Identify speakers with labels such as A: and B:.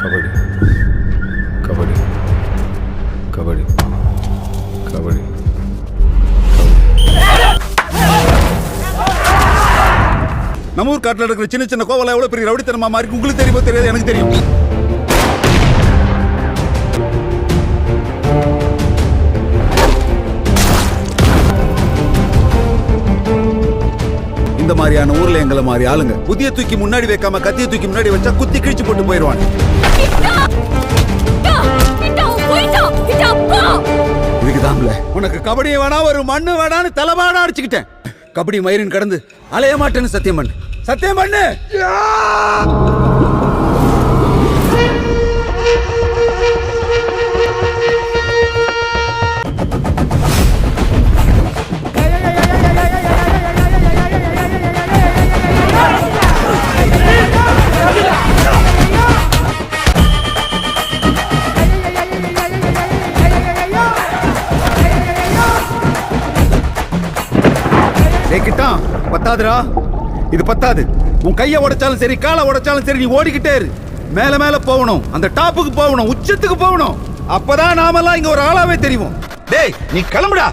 A: கபடி கபடி கபடி கபடி.
B: நம்ம ஊர் காட்டில் இருக்கிற சின்ன சின்ன கோவலை எவ்வளவு பெரிய ரவுடித்தனமா மாறி உங்களுக்கு தெரியுமோ தெரியாது, எனக்கு தெரியும். இந்த மாதிரியான ஊர்ல எங்களை மாதிரி ஆளுங்க புதிய தூக்கி முன்னாடி வைக்காம கத்திய தூக்கி முன்னாடி வச்சா குத்தி கிழிச்சு போட்டு போயிடுவாங்க. இதுக்குதான்ல உனக்கு கபடியை வேணா ஒரு மண்ணு வேணான்னு தலைமாடா அடிச்சுக்கிட்டேன். கபடி மயிரின் கடந்து அலைய மாட்டேன்னு சத்தியம் பண்ணு, சத்தியம் பண்ணு. பத்தாதுரா, இது பத்தாது. உன் கையை உடைச்சாலும் சரி, காலை உடைச்சாலும் சரி, நீ ஓடிக்கிட்டே இரு. மேல மேல போகணும், அந்த டாப்புக்கு போகணும், உச்சத்துக்கு போகணும். அப்பதான் நாமெல்லாம் இங்க ஒரு ஆளாவே தெரியும். டேய், நீ கிளம்புடா.